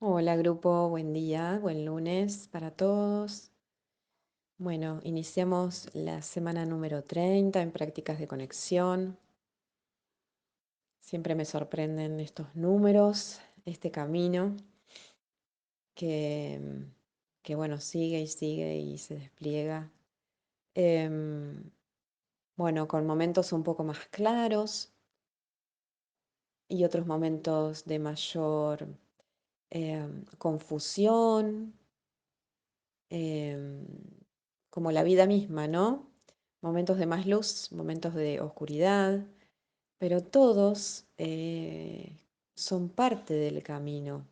Hola grupo, buen día, buen lunes para todos. Bueno, iniciamos la semana número 30 en prácticas de conexión. Siempre me sorprenden estos números, este camino que, que bueno, sigue y sigue y se despliega. Em, bueno, con momentos un poco más claros y otros momentos de mayor confusión, em, como la vida misma, ¿no? Momentos de más luz, momentos de oscuridad, pero todos son parte del camino.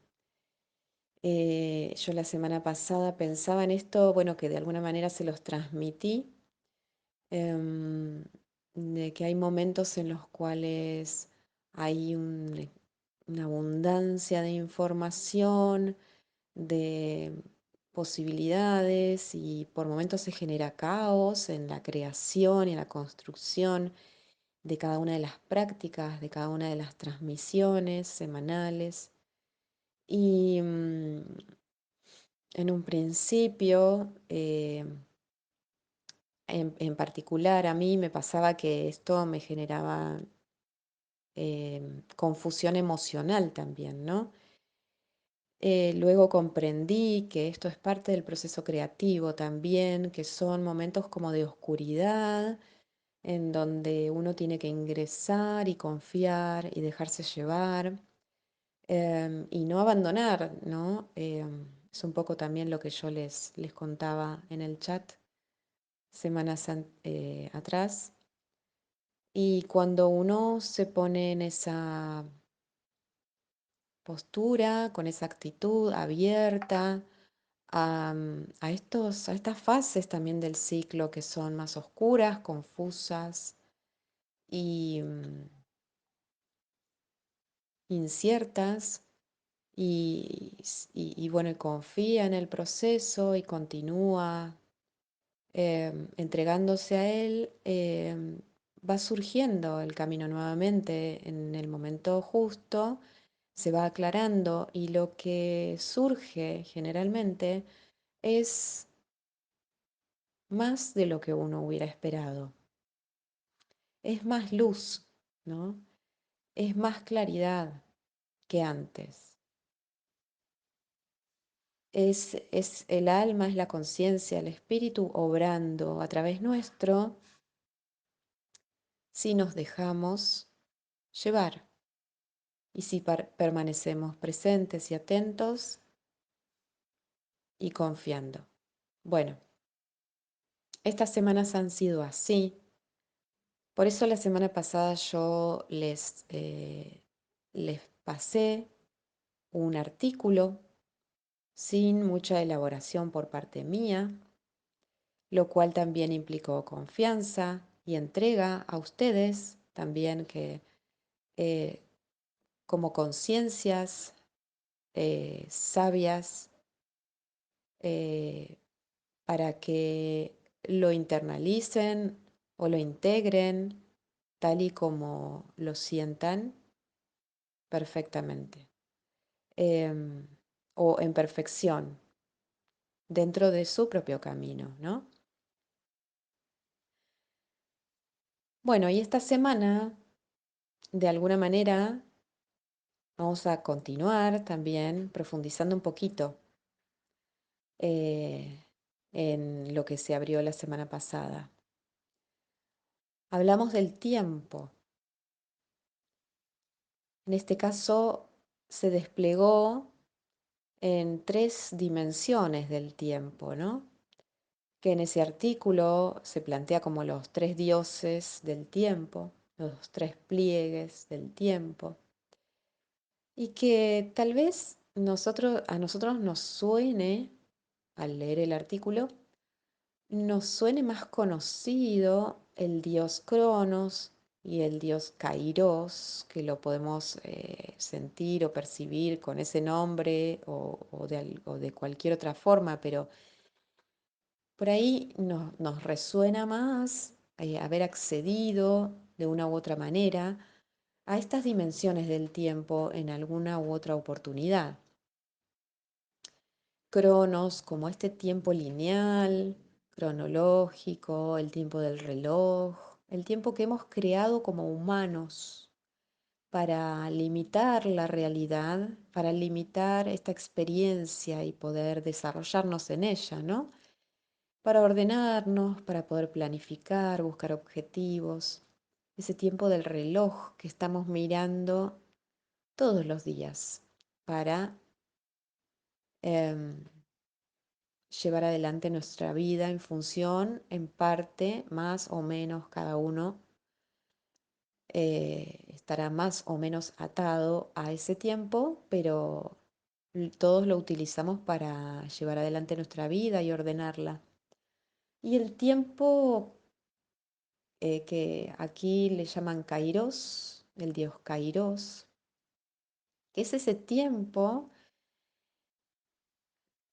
Yo la semana pasada pensaba en esto, bueno, que de alguna manera se los transmití, em, de que hay momentos en los cuales hay una abundancia de información, de posibilidades y por momentos se genera caos en la creación y en la construcción de cada una de las prácticas, de cada una de las transmisiones semanales. Y en un principio, en particular a mí me pasaba que esto me generaba confusión emocional también, ¿no? Luego comprendí que esto es parte del proceso creativo también, que son momentos como de oscuridad, en donde uno tiene que ingresar y confiar y dejarse llevar, y no abandonar, ¿no? Es un poco también lo que yo les contaba en el chat semanas atrás. Y cuando uno se pone en esa postura, con esa actitud abierta, a estas fases también del ciclo que son más oscuras, confusas y inciertas. Y bueno, y confía en el proceso y continúa entregándose a él, va surgiendo el camino nuevamente en el momento justo, se va aclarando y lo que surge generalmente es más de lo que uno hubiera esperado. Es más luz, ¿no? Es más claridad que antes. Es el alma, es la conciencia, el espíritu obrando a través nuestro si nos dejamos llevar y si permanecemos presentes y atentos y confiando. Bueno, estas semanas han sido así. Por eso la semana pasada yo les pasé un artículo sin mucha elaboración por parte mía, lo cual también implicó confianza y entrega a ustedes también que eh, como conciencias sabias, eh, para que lo internalicen o lo integren tal y como lo sientan perfectamente, em, o en perfección dentro de su propio camino, ¿no? Bueno, y esta semana, de alguna manera, vamos a continuar también profundizando un poquito eh, en lo que se abrió la semana pasada. Hablamos del tiempo. En este caso se desplegó en tres dimensiones del tiempo, ¿no? Que en ese artículo se plantea como los tres dioses del tiempo, los tres pliegues del tiempo, y que tal vez a nosotros nos suene, al leer el artículo, nos suene más conocido el dios Cronos y el dios Kairos, que lo podemos sentir o percibir con ese nombre o de cualquier otra forma, pero por ahí nos resuena más haber accedido de una u otra manera a estas dimensiones del tiempo en alguna u otra oportunidad. Cronos como este tiempo lineal, cronológico, el tiempo del reloj, el tiempo que hemos creado como humanos para limitar la realidad, para limitar esta experiencia y poder desarrollarnos en ella, ¿no? Para ordenarnos, para poder planificar, buscar objetivos. Ese tiempo del reloj que estamos mirando todos los días para em, llevar adelante nuestra vida en función, en parte, más o menos cada uno estará más o menos atado a ese tiempo, pero todos lo utilizamos para llevar adelante nuestra vida y ordenarla. Y el tiempo que aquí le llaman Kairos, el dios Kairos, que es ese tiempo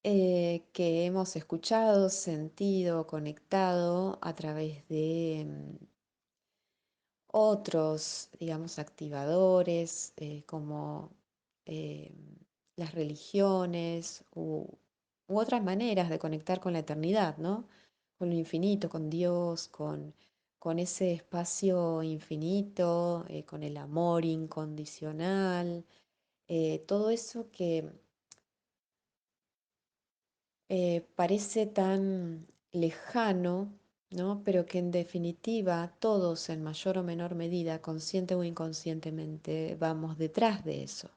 que hemos escuchado, sentido, conectado a través de otros, digamos, activadores, como eh, las religiones u otras maneras de conectar con la eternidad, ¿no? Con lo infinito, con Dios, con ese espacio infinito, con el amor incondicional, todo eso que parece tan lejano, ¿no? Pero que en definitiva todos en mayor o menor medida, consciente o inconscientemente, vamos detrás de eso.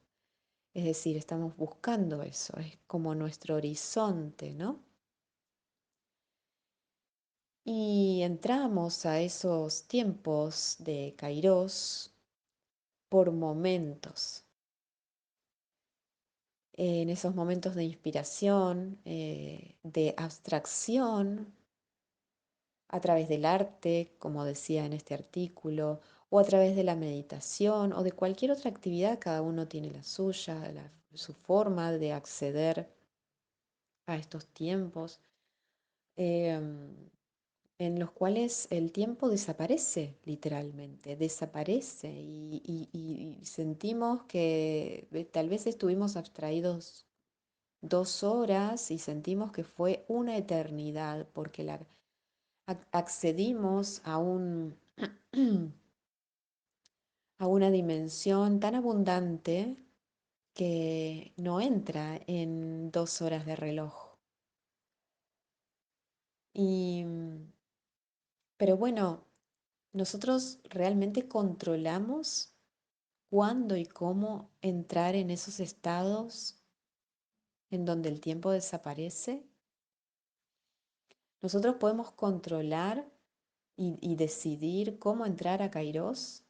Es decir, estamos buscando eso, es como nuestro horizonte, ¿no? Y entramos a esos tiempos de Kairos por momentos. En esos momentos de inspiración, de abstracción, a través del arte, como decía en este artículo, o a través de la meditación o de cualquier otra actividad, cada uno tiene la suya, su forma de acceder a estos tiempos, em, en los cuales el tiempo desaparece literalmente, desaparece y sentimos que tal vez estuvimos abstraídos 2 horas y sentimos que fue una eternidad porque accedimos a a una dimensión tan abundante que no entra en 2 horas de reloj. Y, pero bueno, nosotros realmente controlamos cuándo y cómo entrar en esos estados en donde el tiempo desaparece. Nosotros podemos controlar y decidir cómo entrar a Kairos.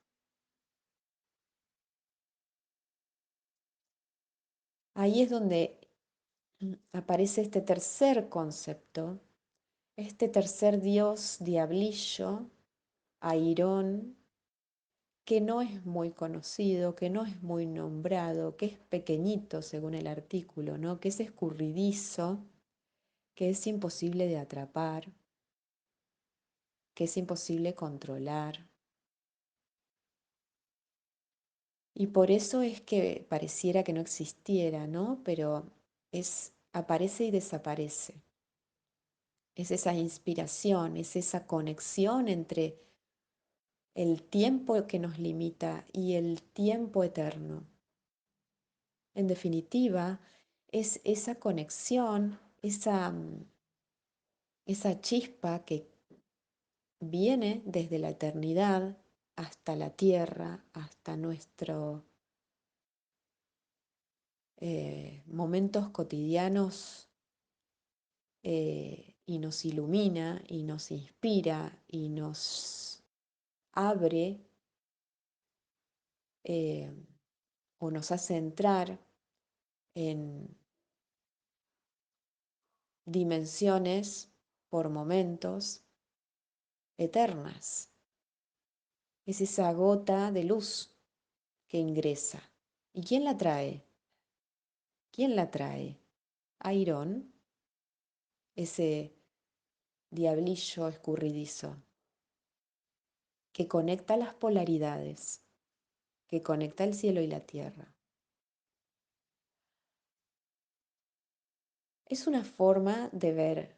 Ahí es donde aparece este tercer concepto, este tercer dios diablillo, Airón, que no es muy conocido, que no es muy nombrado, que es pequeñito según el artículo, ¿no? Que es escurridizo, que es imposible de atrapar, que es imposible controlar. Y por eso es que pareciera que no existiera, ¿no? Pero aparece y desaparece. Es esa inspiración, es esa conexión entre el tiempo que nos limita y el tiempo eterno. En definitiva, es esa conexión, esa chispa que viene desde la eternidad hasta la tierra, hasta nuestros momentos cotidianos y nos ilumina y nos inspira y nos abre eh, o nos hace entrar en dimensiones por momentos eternas. Es esa gota de luz que ingresa. ¿Y quién la trae? ¿Quién la trae? Airón, ese diablillo escurridizo que conecta las polaridades, que conecta el cielo y la tierra. Es una forma de ver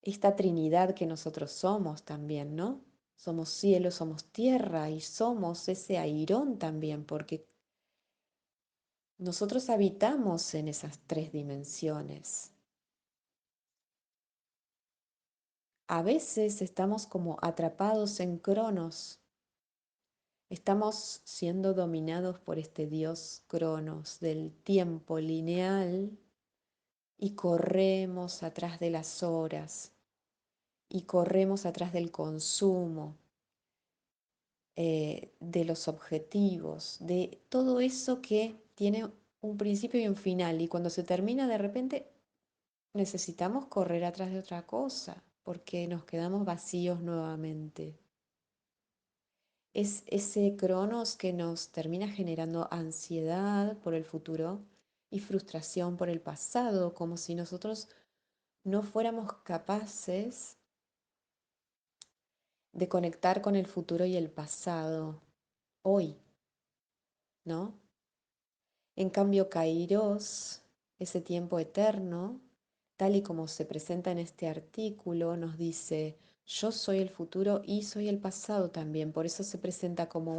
esta Trinidad que nosotros somos también, ¿no? Somos cielo, somos tierra y somos ese airón también, porque nosotros habitamos en esas tres dimensiones. A veces estamos como atrapados en Cronos, estamos siendo dominados por este dios Cronos del tiempo lineal y corremos atrás de las horas y corremos atrás del consumo, de los objetivos, de todo eso que tiene un principio y un final y cuando se termina de repente necesitamos correr atrás de otra cosa porque nos quedamos vacíos nuevamente. Es ese cronos que nos termina generando ansiedad por el futuro y frustración por el pasado, como si nosotros no fuéramos capaces de conectar con el futuro y el pasado hoy, ¿no? En cambio, Kairos, ese tiempo eterno, tal y como se presenta en este artículo, nos dice, yo soy el futuro y soy el pasado también. Por eso se presenta como,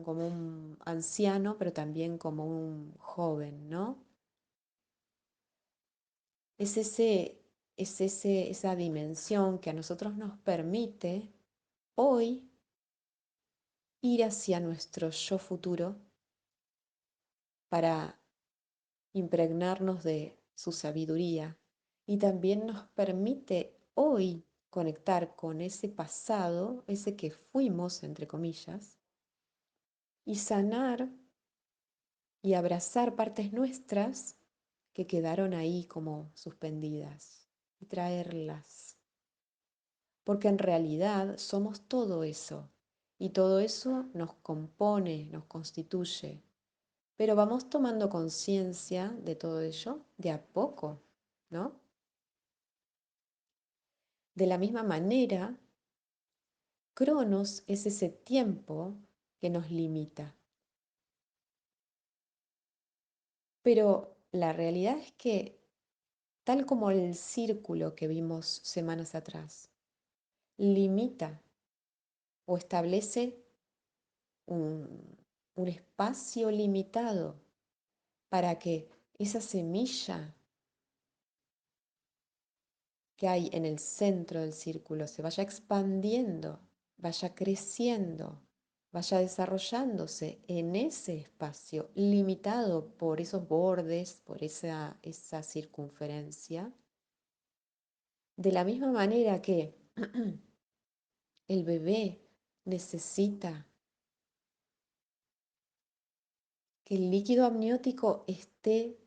como un anciano, pero también como un joven, ¿no? Es esa dimensión que a nosotros nos permite hoy ir hacia nuestro yo futuro para impregnarnos de su sabiduría y también nos permite hoy conectar con ese pasado, ese que fuimos, entre comillas, y sanar y abrazar partes nuestras que quedaron ahí como suspendidas y traerlas. Porque en realidad somos todo eso y todo eso nos compone, nos constituye. Pero vamos tomando conciencia de todo ello de a poco, ¿no? De la misma manera, Cronos es ese tiempo que nos limita. Pero la realidad es que, tal como el círculo que vimos semanas atrás, limita o establece un, un espacio limitado para que esa semilla que hay en el centro del círculo se vaya expandiendo, vaya creciendo, vaya desarrollándose en ese espacio limitado por esos bordes, por esa circunferencia, de la misma manera que el bebé necesita que el líquido amniótico esté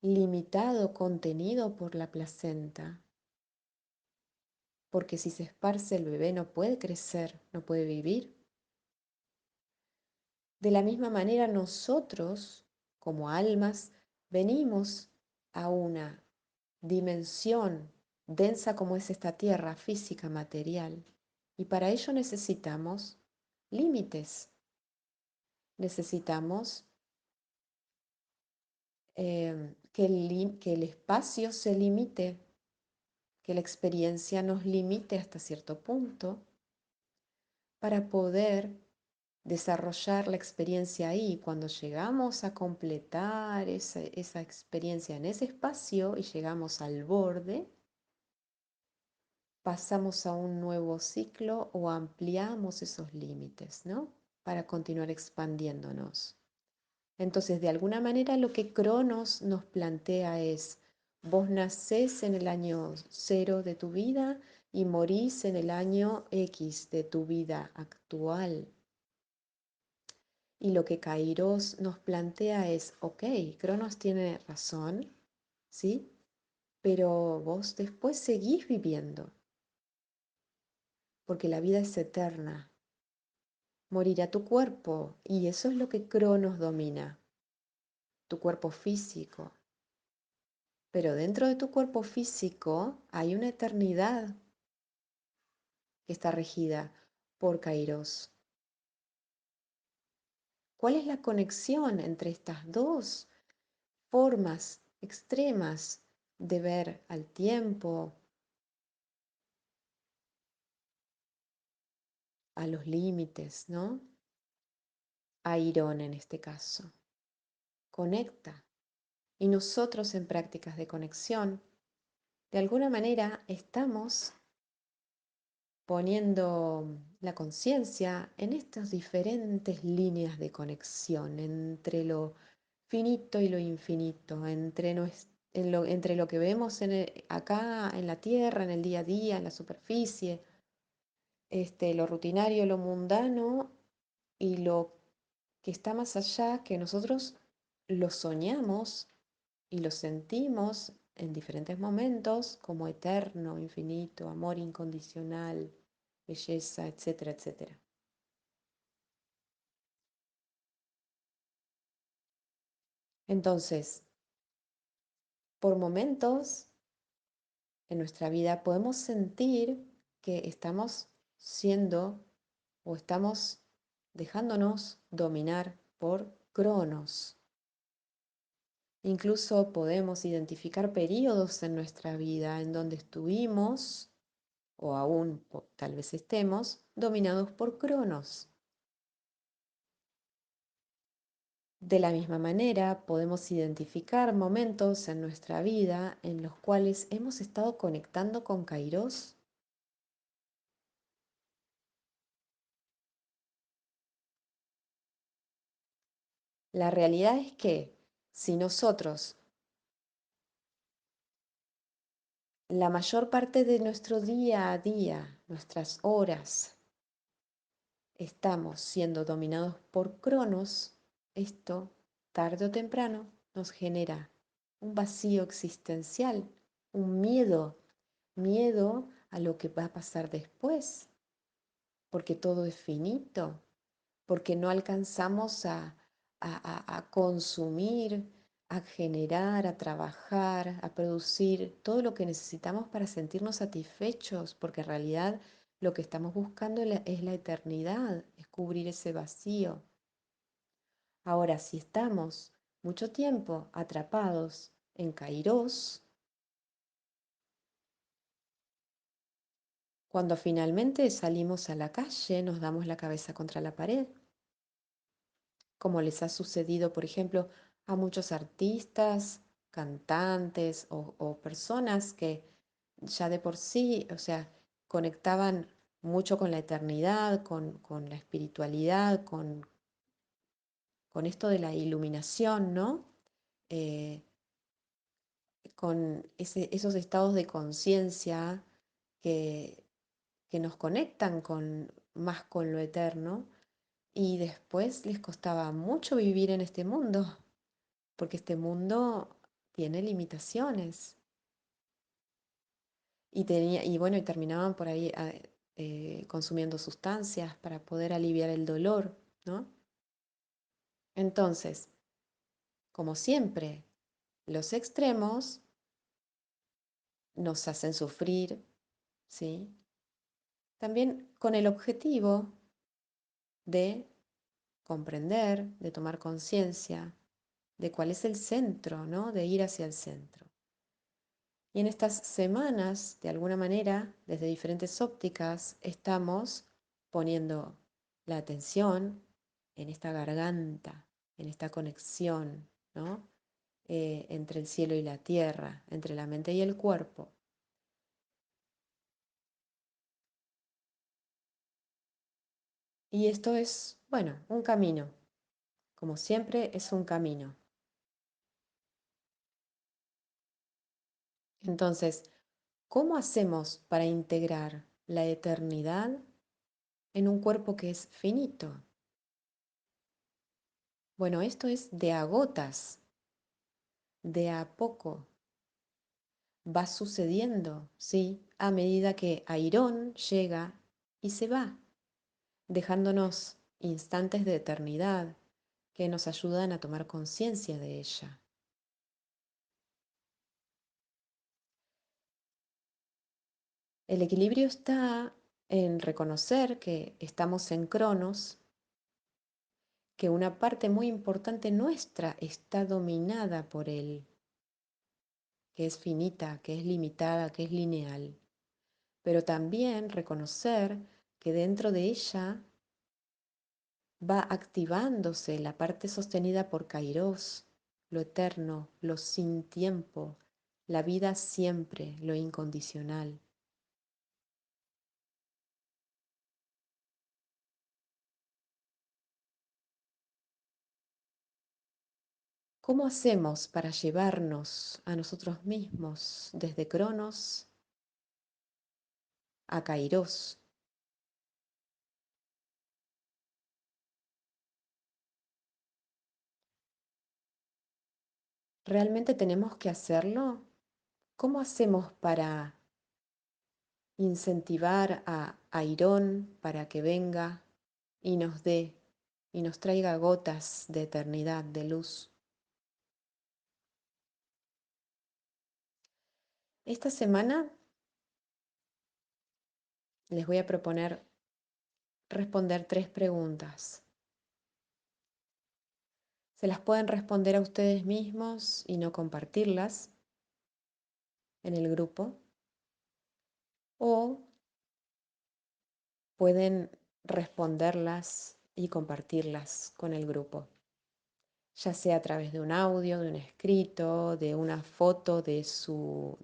limitado, contenido por la placenta, porque si se esparce el bebé no puede crecer, no puede vivir. De la misma manera nosotros, como almas, venimos a una dimensión densa como es esta tierra física, material, y para ello necesitamos límites, necesitamos que el espacio se limite, que la experiencia nos limite hasta cierto punto para poder desarrollar la experiencia ahí. Cuando llegamos a completar esa experiencia en ese espacio y llegamos al borde, pasamos a un nuevo ciclo o ampliamos esos límites, ¿no? Para continuar expandiéndonos. Entonces, de alguna manera, lo que Cronos nos plantea es, vos nacés en el año cero de tu vida y morís en el año X de tu vida actual. Y lo que Kairos nos plantea es, ok, Cronos tiene razón, ¿sí? Pero vos después seguís viviendo, porque la vida es eterna. Morirá tu cuerpo, y eso es lo que Cronos domina, tu cuerpo físico. Pero dentro de tu cuerpo físico hay una eternidad que está regida por Kairos. ¿Cuál es la conexión entre estas dos? formas extremas de ver al tiempo, a los límites, ¿no? Airón en este caso. Conecta. Y nosotros en prácticas de conexión, de alguna manera estamos poniendo la conciencia en estas diferentes líneas de conexión entre lo finito y lo infinito, entre lo que vemos acá en la tierra, en el día a día, en la superficie, lo rutinario, lo mundano y lo que está más allá, que nosotros lo soñamos y lo sentimos en diferentes momentos como eterno, infinito, amor incondicional, belleza, etcétera, etcétera. Entonces, por momentos en nuestra vida podemos sentir que estamos siendo o estamos dejándonos dominar por Cronos. Incluso podemos identificar periodos en nuestra vida en donde estuvimos o aún tal vez estemos dominados por Cronos. De la misma manera, podemos identificar momentos en nuestra vida en los cuales hemos estado conectando con Kairos. La realidad es que si nosotros la mayor parte de nuestro día a día, nuestras horas, estamos siendo dominados por Cronos, esto, tarde o temprano, nos genera un vacío existencial, un miedo a lo que va a pasar después, porque todo es finito, porque no alcanzamos a consumir, a generar, a trabajar, a producir todo lo que necesitamos para sentirnos satisfechos, porque en realidad lo que estamos buscando es la eternidad, es cubrir ese vacío. Ahora, si estamos mucho tiempo atrapados en Kairos, cuando finalmente salimos a la calle, nos damos la cabeza contra la pared, como les ha sucedido, por ejemplo, a muchos artistas, cantantes o personas que ya de por sí, o sea, conectaban mucho con la eternidad, con la espiritualidad, con esto de la iluminación, ¿no? Eh, con esos estados de conciencia que, que nos conectan más con lo eterno y después les costaba mucho vivir en este mundo, porque este mundo tiene limitaciones y bueno, y terminaban por ahí consumiendo sustancias para poder aliviar el dolor, ¿no? Entonces, como siempre, los extremos nos hacen sufrir, ¿sí? También con el objetivo de comprender, de tomar conciencia de cuál es el centro, ¿no? De ir hacia el centro. Y en estas semanas, de alguna manera, desde diferentes ópticas, estamos poniendo la atención en esta garganta, en esta conexión, ¿no? Entre el cielo y la tierra, entre la mente y el cuerpo. Y esto es, bueno, un camino. Como siempre, es un camino. Entonces, ¿cómo hacemos para integrar la eternidad en un cuerpo que es finito? Bueno, esto es de a gotas, de a poco. Va sucediendo, ¿sí? A medida que Airón llega y se va, dejándonos instantes de eternidad que nos ayudan a tomar conciencia de ella. El equilibrio está en reconocer que estamos en Cronos, que una parte muy importante nuestra está dominada por él, que es finita, que es limitada, que es lineal. Pero también reconocer que dentro de ella va activándose la parte sostenida por Kairos, lo eterno, lo sin tiempo, la vida siempre, lo incondicional. ¿Cómo hacemos para llevarnos a nosotros mismos desde Cronos a Kairos? ¿Realmente tenemos que hacerlo? ¿Cómo hacemos para incentivar a Airón para que venga y nos dé y nos traiga gotas de eternidad, de luz? Esta semana les voy a proponer responder 3 preguntas. Se las pueden responder a ustedes mismos y no compartirlas en el grupo, o pueden responderlas y compartirlas con el grupo, ya sea a través de un audio, de un escrito, de una foto de su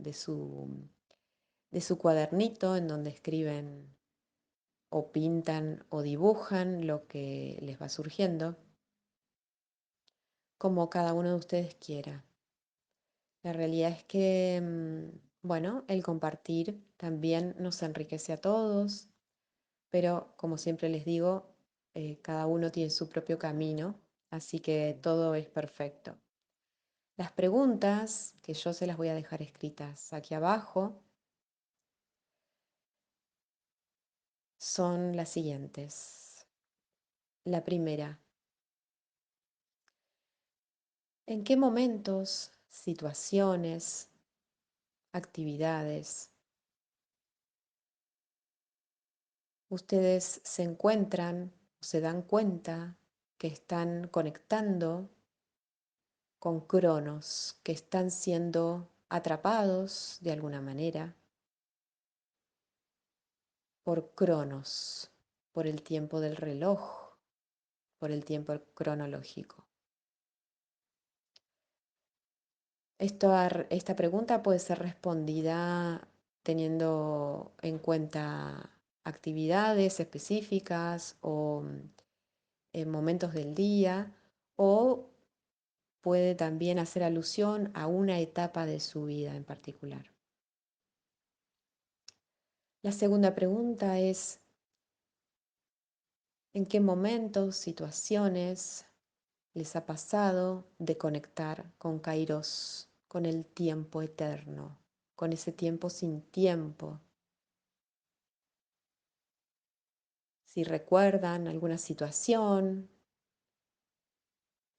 cuadernito en donde escriben o pintan o dibujan lo que les va surgiendo, como cada uno de ustedes quiera. La realidad es que, bueno, el compartir también nos enriquece a todos, pero como siempre les digo, cada uno tiene su propio camino, así que todo es perfecto. Las preguntas, que yo se las voy a dejar escritas aquí abajo, son las siguientes. La primera: ¿en qué momentos, situaciones, actividades ustedes se encuentran o se dan cuenta que están conectando con Cronos, que están siendo atrapados de alguna manera por Cronos, por el tiempo del reloj, por el tiempo cronológico? Esta pregunta puede ser respondida teniendo en cuenta actividades específicas o momentos del día, o puede también hacer alusión a una etapa de su vida en particular. La segunda pregunta es: ¿en qué momentos, situaciones les ha pasado de conectar con Kairos, con el tiempo eterno, con ese tiempo sin tiempo? Si recuerdan alguna situación,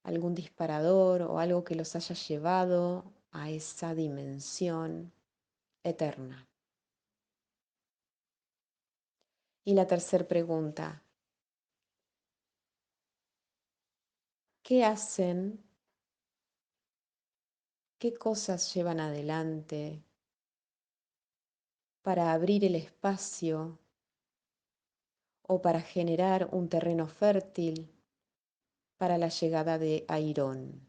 algún disparador o algo que los haya llevado a esa dimensión eterna. Y la tercera pregunta: ¿qué hacen? ¿Qué cosas llevan adelante para abrir el espacio o para generar un terreno fértil para la llegada de Airón?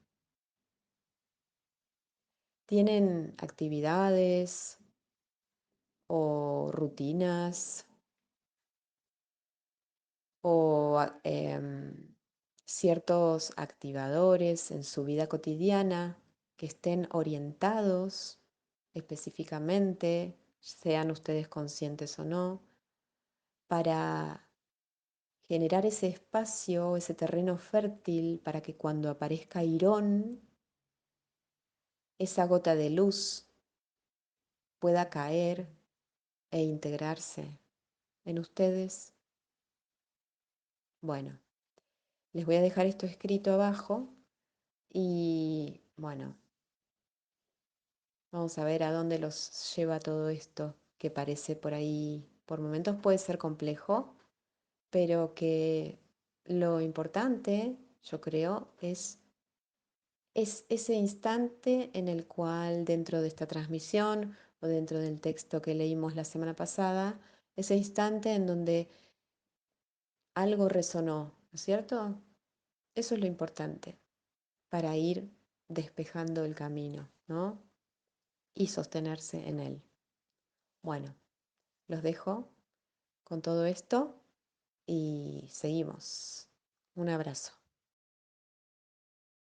¿Tienen actividades o rutinas o ciertos activadores en su vida cotidiana que estén orientados específicamente, sean ustedes conscientes o no, para generar ese espacio, ese terreno fértil para que cuando aparezca Irón, esa gota de luz pueda caer e integrarse en ustedes? Bueno, les voy a dejar esto escrito abajo y bueno, vamos a ver a dónde los lleva todo esto, que parece por ahí, por momentos puede ser complejo, pero que lo importante, yo creo, es ese instante en el cual dentro de esta transmisión o dentro del texto que leímos la semana pasada, ese instante en donde algo resonó, ¿no es cierto? Eso es lo importante para ir despejando el camino, ¿no? Y sostenerse en él. Bueno, los dejo con todo esto y seguimos. Un abrazo.